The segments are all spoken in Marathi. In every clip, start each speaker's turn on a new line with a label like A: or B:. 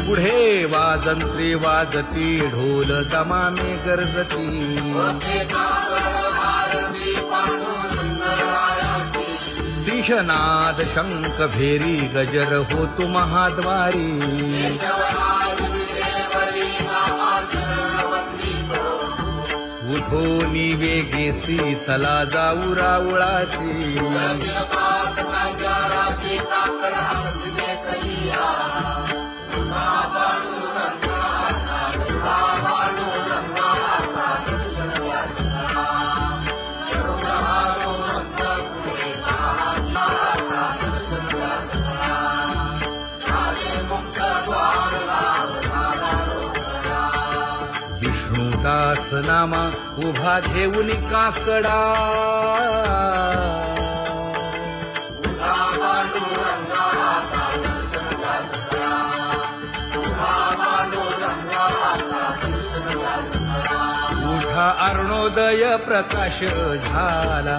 A: पुढे वाजंत्री वाजती ढोल दमामे गरजती सिंहनाद शंख भेरी गजर होतु महाद्वारी उठोनी वेगेसी चला जाऊ रावळासी विष्णुदास नामा उभा घेऊन काकडा उठा अरुणोदय प्रकाश झाला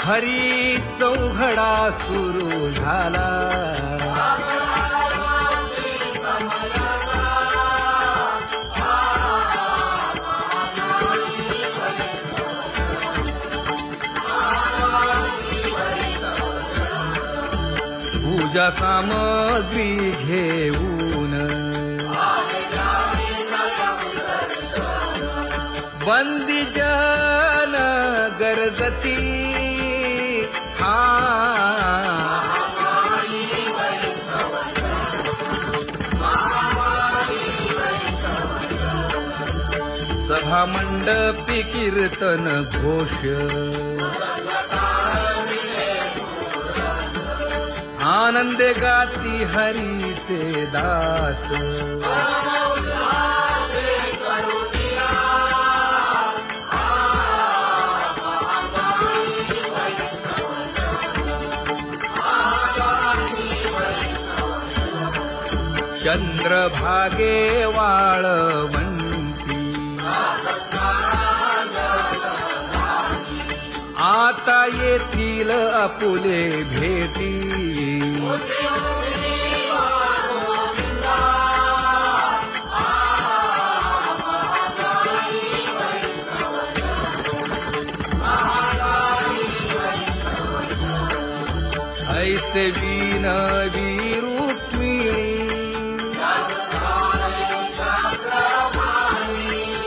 A: हरी चौघडा सुरू झाला पूजा सामग्री घेऊन बंदी जन गरजती सभा मंडपी कीर्तन घोष आनंदे गाती हरीचे दास चंद्रभागे वाळवंती आता येथील आपुले भेटी ऐसे विनवी रुक्मिणी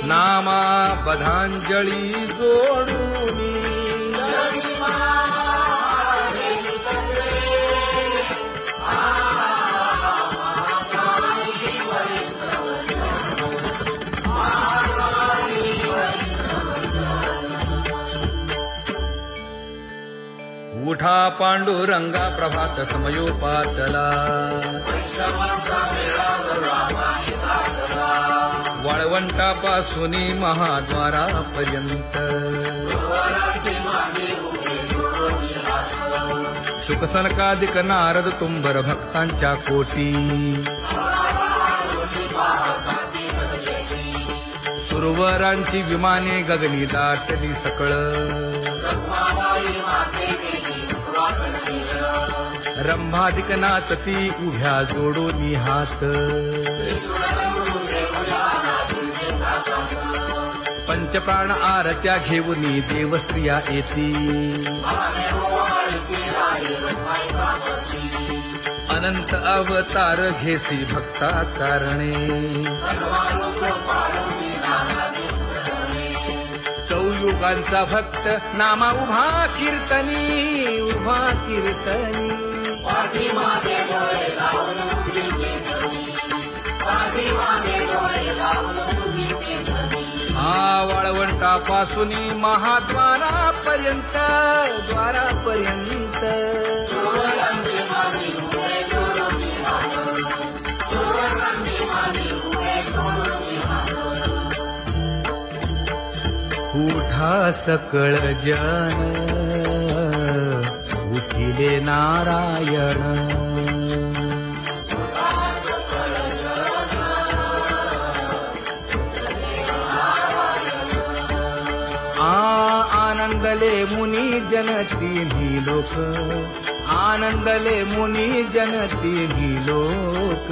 A: नामा पदांजली जोडूनी उठा पांडुरंगा प्रभात समयोपातला वाळवंटापासून महाद्वारापर्यंत शुकसनकादिक नारद तुंबर भक्तांच्या कोटी सुरवरांची विमाने गगनी दाटली सकळ रंभादिक नाचती उभ्या जोडोनी हात पंचप्राण आरत्या घेऊनी देवस्त्रिया येती अनंत अवतार घेसी भक्ता कारणे चौयुगांचा भक्त नामा उभा कीर्तनी उभा कीर्तनी वाळवंटापासून महाद्वारापर्यंत द्वारापर्यंत उठा सकळ जन उठिले नारायण आनंदले मुनी जन तिन्ही लोक, आनंदले मुनी जन तिन्ही लोक.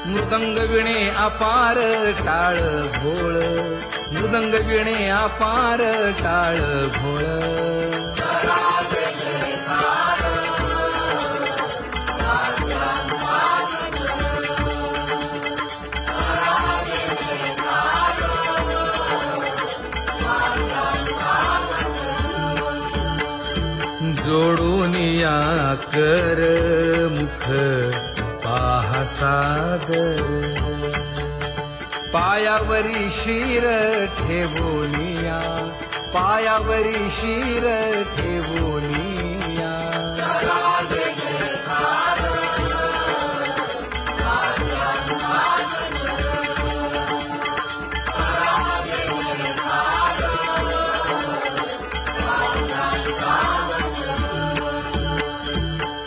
A: मृदंग विणे अपार टाळ भोळ, मृदंग विणे अपार टाळ भोळ. जोडून या कर मुख पाहा सागर, पायावरी शिर ठेवोनिया, पायावरी शिर ठेवोनिया.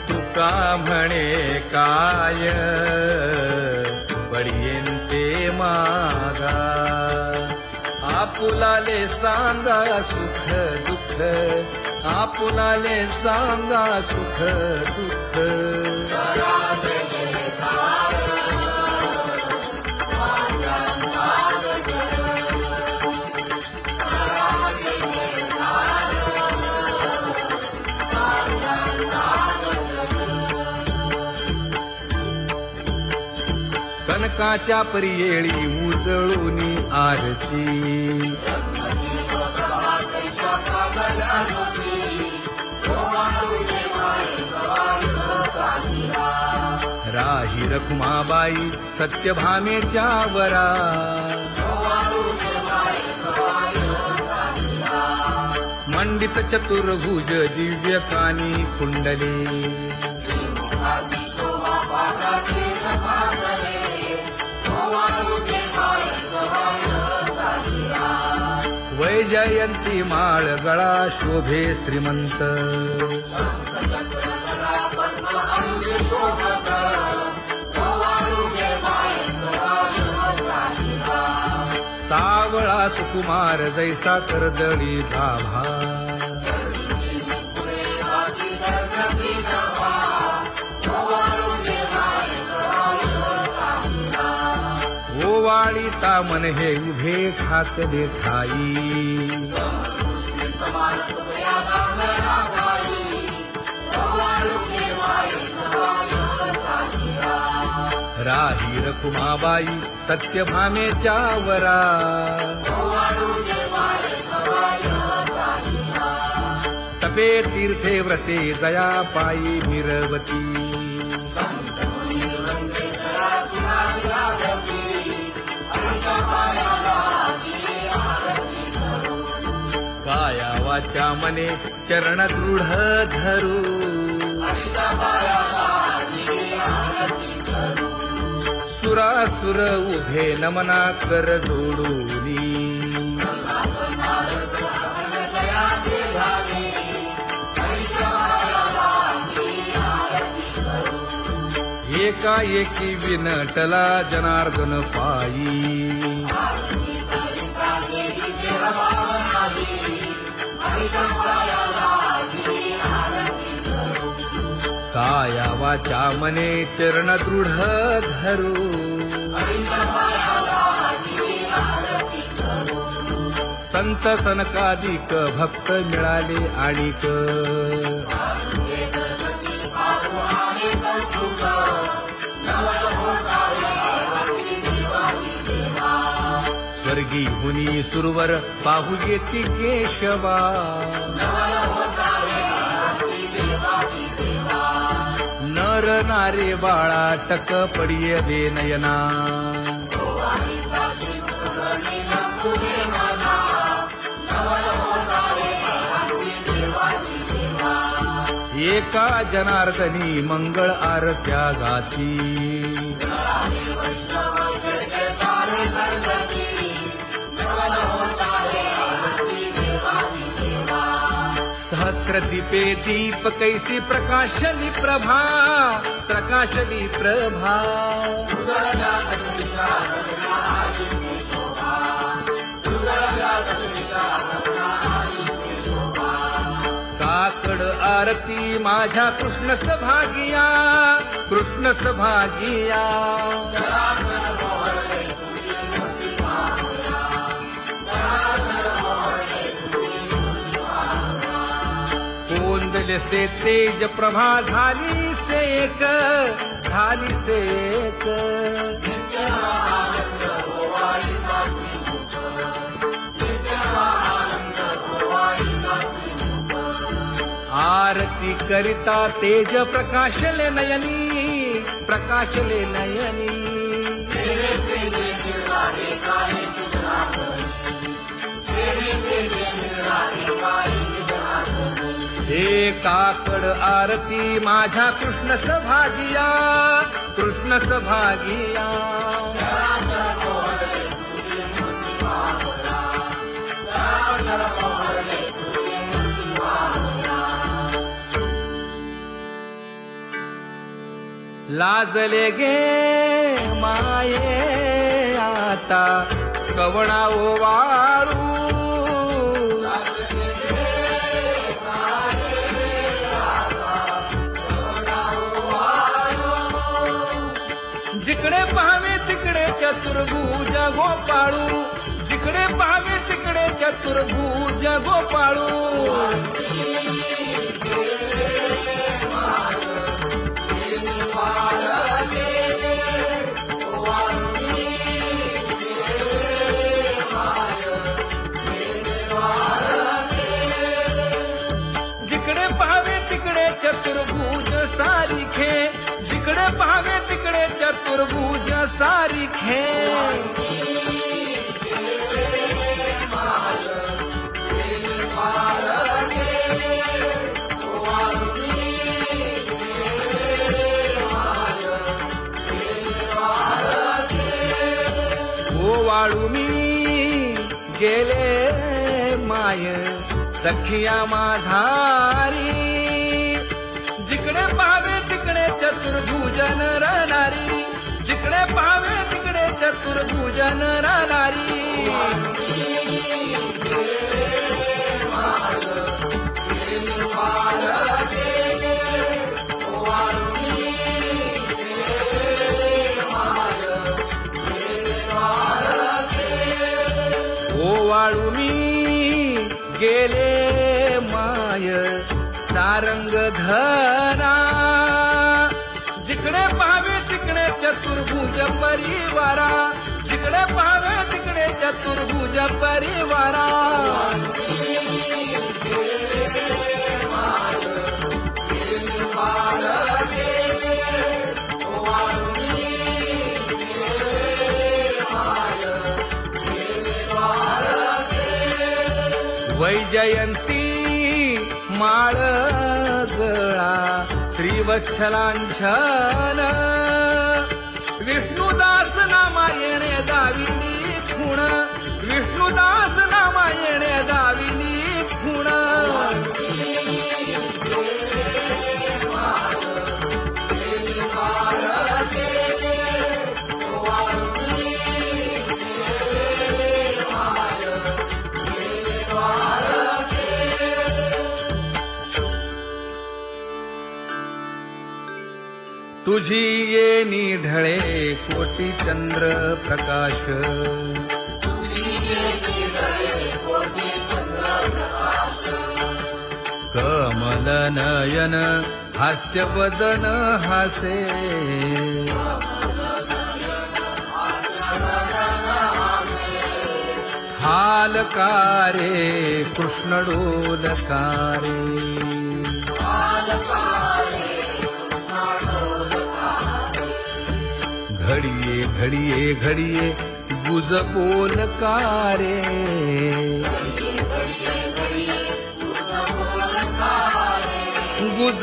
A: तुका म्हणे काय बडियेंते मागा, आपुलाले सांगा सुख दुःख, आपुलाले सांगा सुख दुःख. कनकाच्या परियेळी उजळूनी आरती, राही रखुमाबाई सत्यभामेच्या वरा, मंडित चतुर्भुज दिव्य कानी कुंडले, वैजयंती माळ गळा शोभे श्रीमंत, सावळा सुकुमार जैसा कर्दळी गाभा, ओवाळी तामन हे उभे खाकले ठाई, राही रखुमाबाई सत्यभामेच्या वरा, तपे तीर्थे व्रते जया पायी मिरवती, काया वाचा मने चरण दृढ धरू, सुरासुर उभे नमना कर जोडूनी, एकाएकी विनटला जनार्दन पायी, काया वाचा मने चरण दृढ धरू, संत सनकादिक भक्त मिळाले आणिक, स्वर्गी मुनी सुरवर पाहू येती केशवा, नर नारे बाळा टक पडिये दे नयना, एका जनार्दनी मंगळ आरत्या गाती, काया वाचा मने सहस्रदीपे दीप कैसी प्रकाशली प्रभा, प्रकाशली प्रभा. काकड आरती माझ्या कृष्ण सभागिया, कृष्ण सभागिया. कोंदले से तेज प्रभा झाली से एक, झाली से एक. आरती करिता तेज प्रकाशले नयनी, प्रकाशले नयनी. हे काकड आरती माझ्या कृष्ण सभागिया, कृष्ण सभागिया. लाजले गे माये आता कवणा ओवाळू. जिकडे पाहावे तिकडे चतुर्भुज गोपाळू, जिकडे पाहावे तिकडे चतुर्भुज गोपाळू. जिकडे पाहावे तिकडे चतुर्भुज सारिखे, जिकडे पाहावे तिकडे चतुर्भुज सारिखे. ओवाळू मी गेले माय सखिया माझारी. जिकडे पाहावे तिकडे चतुर्भुज नरनारी, जिकडे पाहावे तिकडे चतुर्भुज नरनारी. ओवाळू मी गेले माय सारंग धरा. जिकडे पाहावे तिकडे चतुर्भुज परिवारा, जिकडे पाहावे तिकडे चतुर्भुज परिवारा. वैजयंती माळ गळा श्रीवत्सलांछन. विष्णुदास नामायणे दाविनी खूण, विष्णुदास नामायणे दाविनी खूण. तुझी येनी ढळे कोटी चंद्र प्रकाश. कमल नयन हास्य वदन हासे. हालकारे कृष्ण डोलकारे. घडिये घडिये घडिये गुज बोलकारे. गुज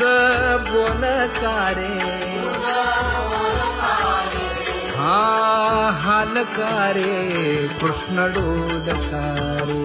A: बोलकारे. हा हालकारे कृष्ण डोलकारे.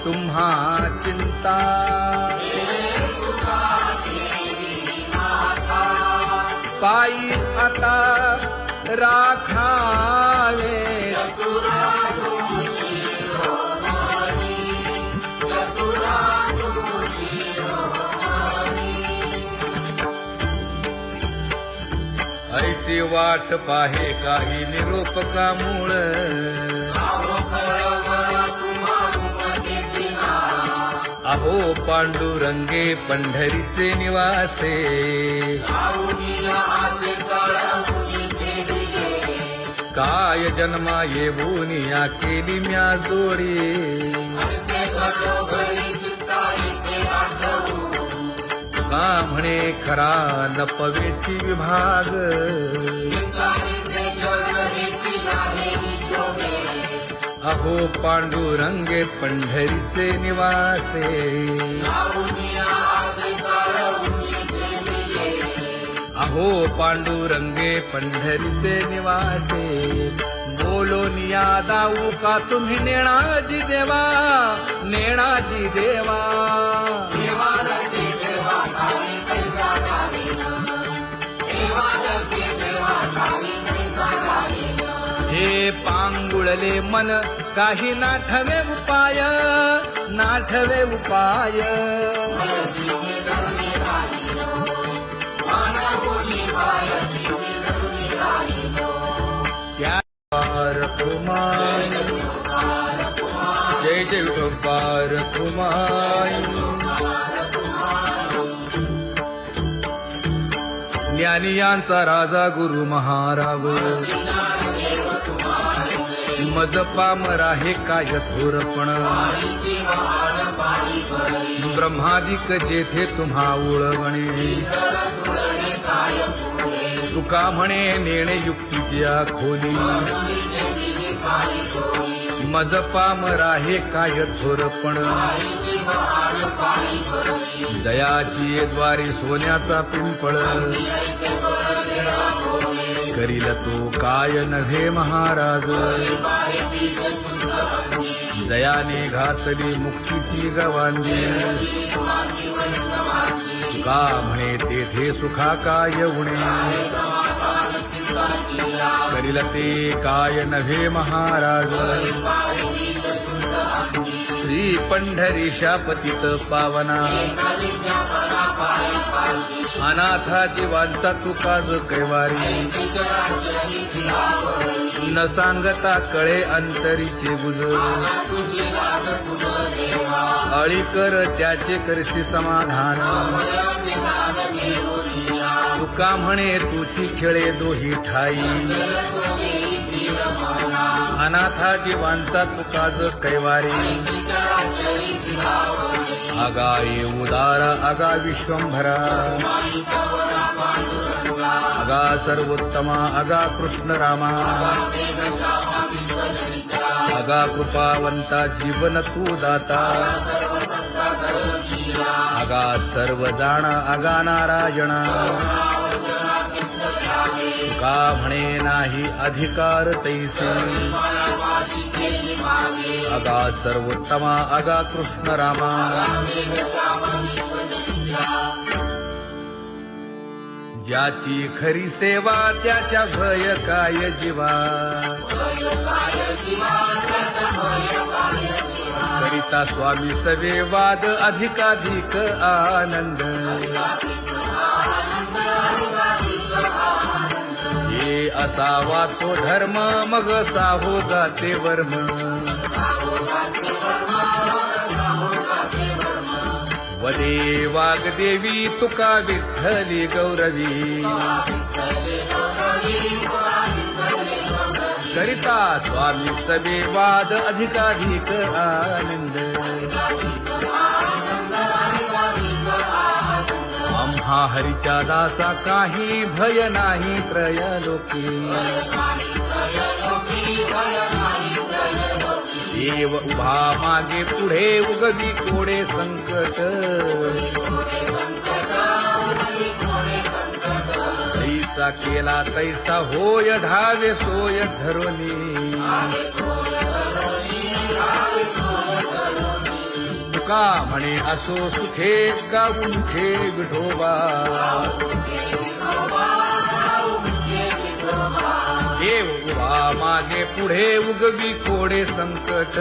A: तुम्हा चिंता पायी आता राखावे ऐसी वाट पाहे काही निरोप का मूळ अहो पांडुरंगे पंढरीचे निवासे काय जन्मा येऊन या केली म्या जोडी का म्हणे खरा नपवेची विभाग अहो पांडुरंगे पंढरीचे निवासे अहो पांडुरंगे पंढरीचे निवासे बोलोनिया दाऊ का तुम्ही नेणाजी देवा नेणाजी देवा हे पांगुळले मन काही नाठवे उपाय नाठवे उपाय जय जय विठोबार कुमार ज्ञानियांचा राजा गुरु महाराज मज पामरा हे काय थोरपण ब्रह्मादिक जेथे तुम्हा उळवणे तुका म्हणे नेणे युक्तीची खोली मज पामरा हे काय थोरपण दयाची द्वारी सोन्याचा पिंपळ करील तो काय नव्हे महाराज दयाने घातली मुक्तीची गवांगी का म्हणे तेथे सुखा काय उणे करील ते काय नव्हे महाराज श्री पंढरीशा पतित पावना अनाथा जीवांचा तुका ज कैवारी न सांगता कळे अंतरीचे गुज अळी कर त्याचे करशी समाधान तुका म्हणे तुची खेळे दोही ठाई अनाथा जीवांचा तुका ज कैवारी आगा ये उदार आगा विश्वंभरा आगा सर्वोत्तमा आगा कृष्ण रामा आगा कृपावंता जीवन तू दाता आगा सर्व जाणा आगा नारायणा का म्हणे नाही अधिकार तैसे आगा सर्वोत्तमा आगा कृष्ण रामा ज्याची खरी सेवा त्याच्या भय काय जीवा करिता स्वामी सवे वाद अधिकाधिक आनंद हे असावा तो धर्म मग साहो जाते वर्म वदे वाग्देवी तुका विठ्ठली गौरवी करिता स्वामी सवे वाद अधिकाधिक आनंद आम्हा हरीच्या दासा काही भय नाही त्रयलोकी देव उभा मागे पुढे उगवी कोडे संकट तैसा केला तैसा होय धावे सोय धरोनी तुका म्हणे असो सुखे गाऊन घे विठोबा देव उभा मागे पुढे उगवी कोडे संकट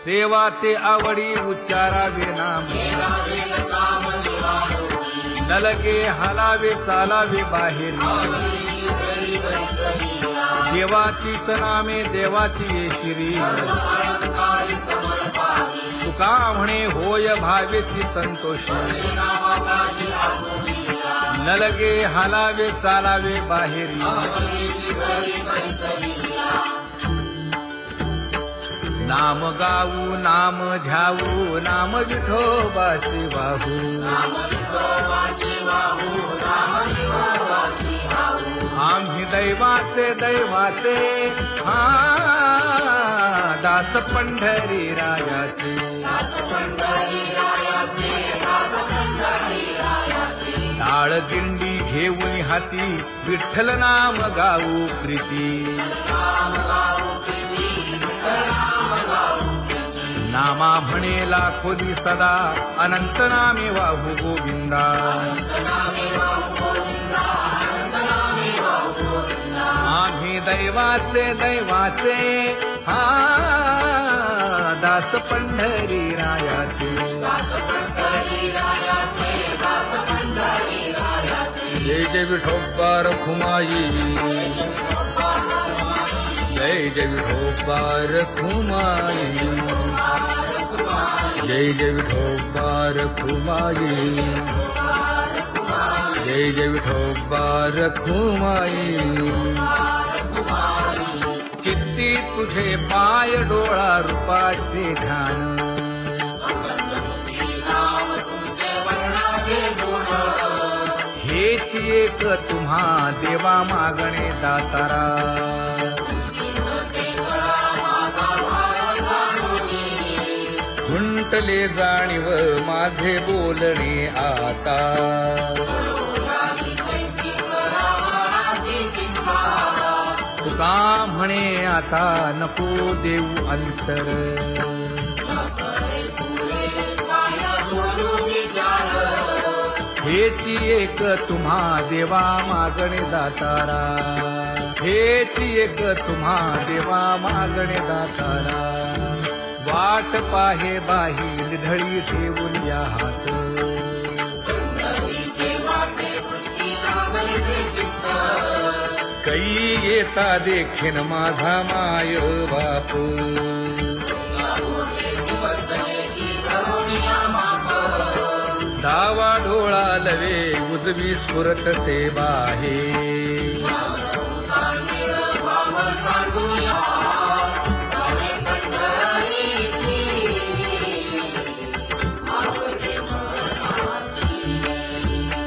A: सेवा ते आवडी उच्चारावे नाम न लगे हालावे चालावे बाहेरी देवाचीच नामे देवाची येशिरी तुका म्हणे होय भावेची संतोषी न लगे हालावे चालावे बाहेरी नाम गाऊ नाम ध्याऊ नाम विठोबासी वाहू आम्ही दैवाचे हा दास पंढरी रायाचे टाळ दिंडी घेऊन हाती विठ्ठल नाम गाऊ प्रीती नामा म्हणेला खोली सदा अनंत नामे वाहू गोविंदा आम्ही दैवाचे हा दास पंढरी रायाचे जय जय विठोबा रखुमाई जय जय विठोबा रखुमाई जय जय विठोबा रखुमाई जय जय विठोबा रखुमाई चित्ती तुझे पाय डोळा रूपाचे ध्यान हेच एक तुम्हा देवा मागणे दातारा खुंटले जाणीव माझे बोलणे आता तुका म्हणे आता नको देऊ अंतर हेची एक तुम्हा देवा मागणे दातारा हेची एक तुम्हा देवा मागणे दातारा वाट पाहे बाही ढळी ठेवून या हात कै येता देखेन माझा माय बाप डावा डोळा लवे उजवी स्फुरत से बाहे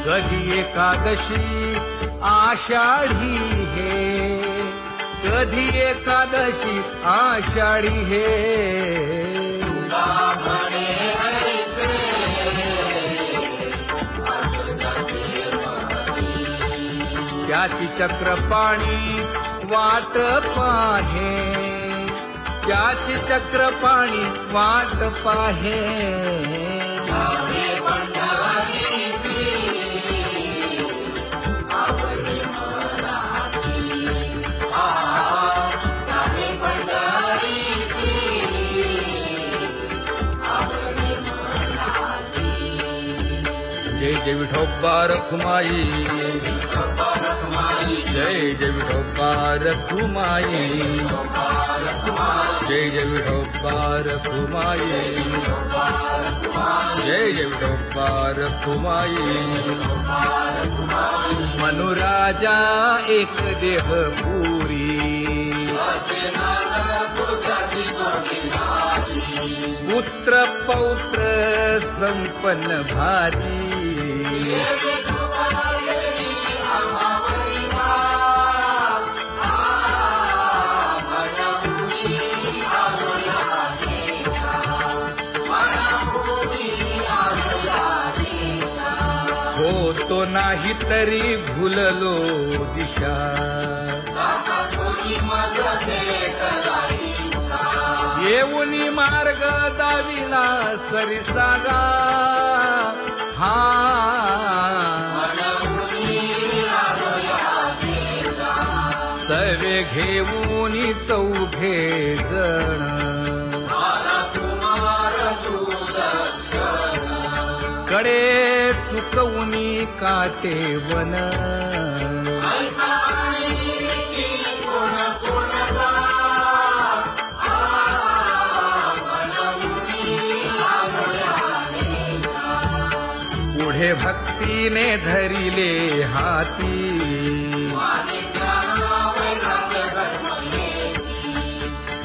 A: कधी एकादशी आषाढी हे कधी एकादशी आषाढी हे त्याची चक्रपाणी वाट पाहे त्याची चक्रपाणी वाट पाहे जय जय विठोबा रखुमाई जय जय विठोबा रखुमाई जय जय विठोबा रखुमाई जय जय विठोबा रखुमाई मनुराजा एक देह पुरी पुत्र पौत्र संपन्न भारी हो तो नाही तरी भुललो दिशा येऊनी मार्ग दाविला सरिसागा हा सवे घेऊनी चौघे जण कडे चुकवूनी काटे वन पुढे भक्तीने धरिले हाती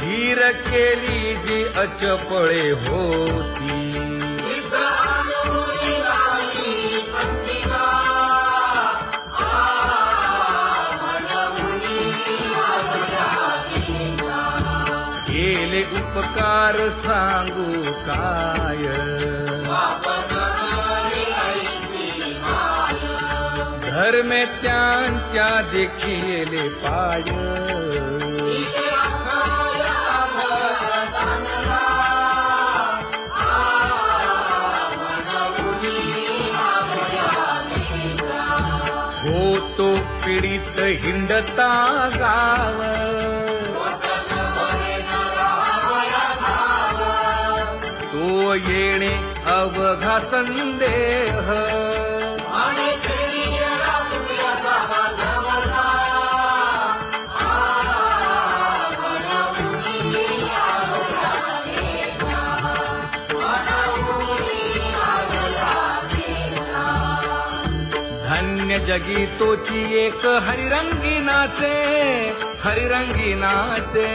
A: धीर केली जी अचपळे होती केले उपकार सांगू काय धर्मे त्यांच्या देखिले पाय होतो पीडित हिंडता गाव तो येणे अवघा संदेह धन्य जगी तोची एक हरिरंगी नाचे हरिरंगी नाचे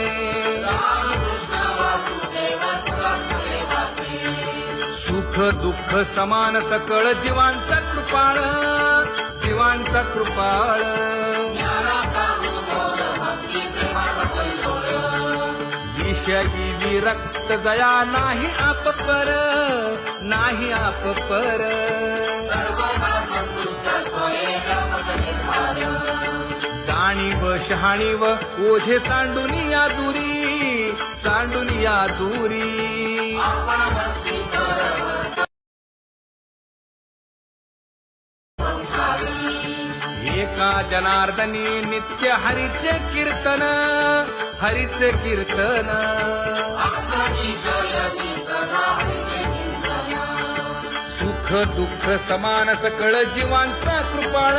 A: सुख दुःख समान सकळ जीवांचा कृपाळ जीवांचा कृपाळ विषयी विरक्त जया नाही आपपर नाही आपपर जाणीव शहाणीव ओझे सांडुनिया दूरी एका जनार्दनी नित्य हरीचे कीर्तन सुख दुःख समान सकळ जीवांचा कृपाळ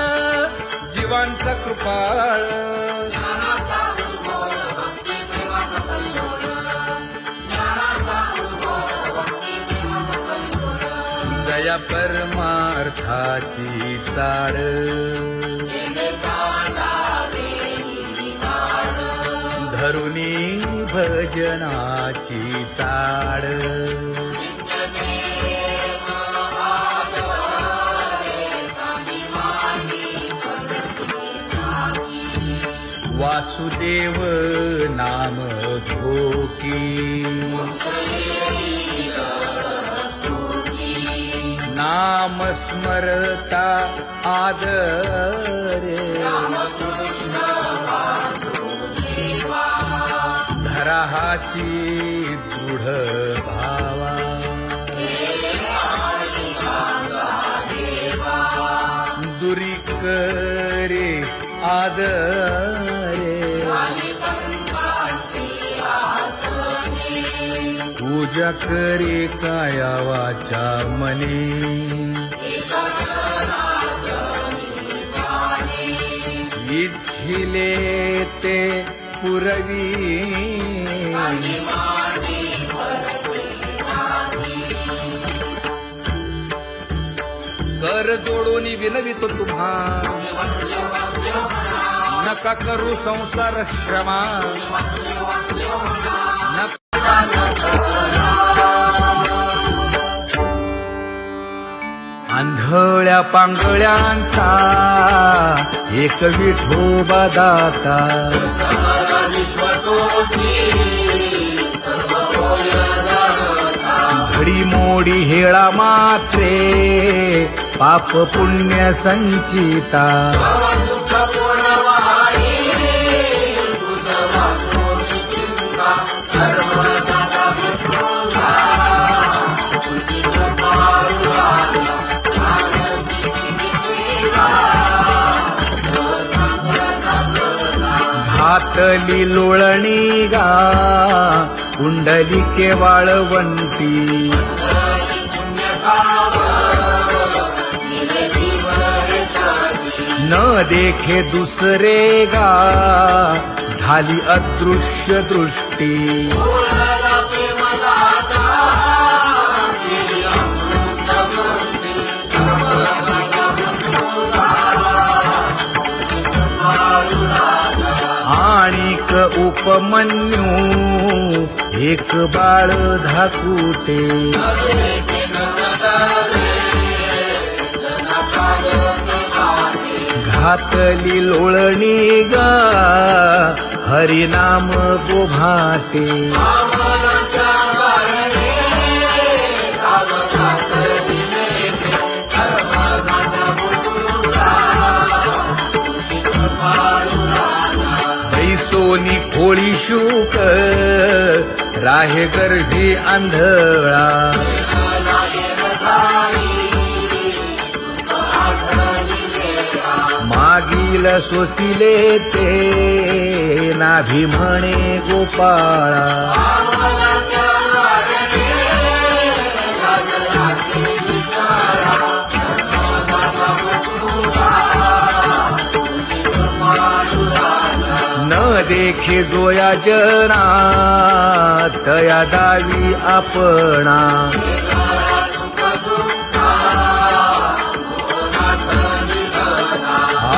A: जया परमार्थाची चाळ धरुनी भजनाची चाळ वासुदेव नाम घोकी नाम स्मरता आदरे धराहाची दृढ भावा दुरी करे आदरे पूजा करे काया वाचा मने इच्छिले ते पुरवी कर जोडून विनवितो तुम्हा नका करू संसार श्रमा आंधळ्या पांगळ्यांचा एक विठोबा दाता घडी मोडी हेळा मात्रे पाप पुण्य संचिता घातली लोळणी गा कुंडलिके वाळवंटी न देखे दुसरे गा झाली अदृश्य दृष्टी आणिक उपमन्यू एक बाळ धाकुटे घातली लोळणी गा हरिनाम गोभाटे बैसोनी खोळी शूक राहे गर्भी आंधळा मागील सोसिले ते नाभी म्हणे गोपाळा न देखे जोया जना तया दावी आपणा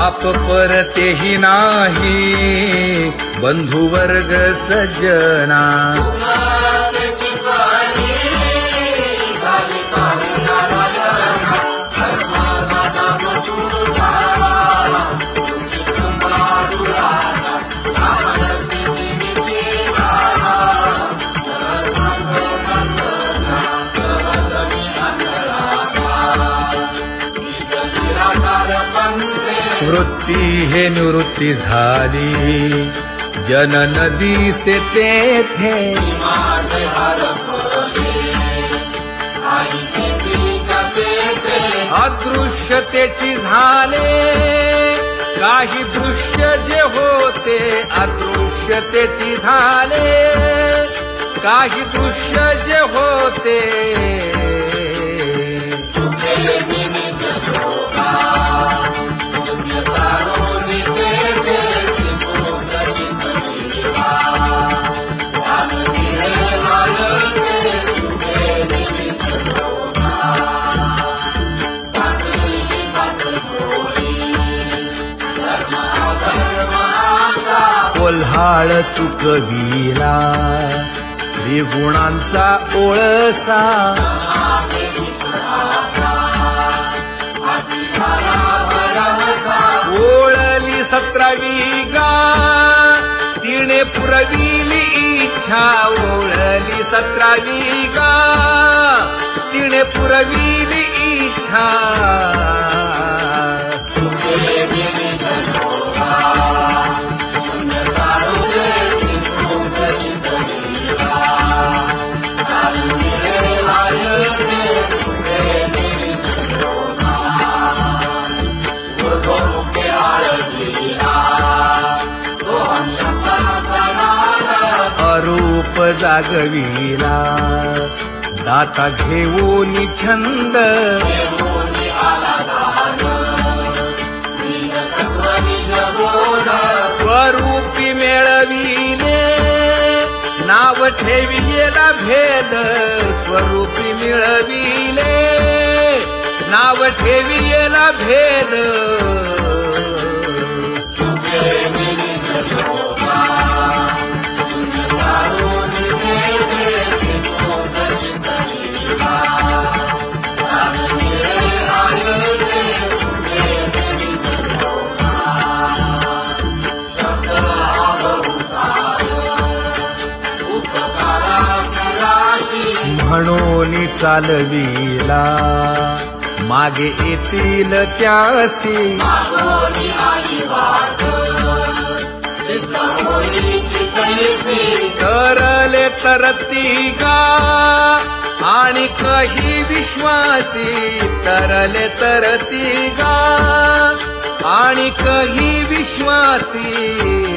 A: आप परतेही नाही बंधुवर्ग सज्जना वृत्ती हे निवृत्ती झाली जन नदी से तेथे अदृश्यतेची झाले काही दृश्य जे होते अदृश्यतेची झाले काही दृश्य जे होते कोल्हाळ चुकविला त्रिगुणांचा ओळसा ओळली 17वी गा तिने पुरविली इच्छा ओळली 17वी गा तिने पुरविली इच्छा अरूप जागविला दाता घेऊन छंद स्वरूपी मेळविले नाव ठेविलेला भेद स्वरूपी मिळविले नाव ठेविलेला भेद म्हणून चालविला मागे येतील त्यासी तरले तरती गा आणि कही विश्वासी तरले तरती गा आणि कही विश्वासी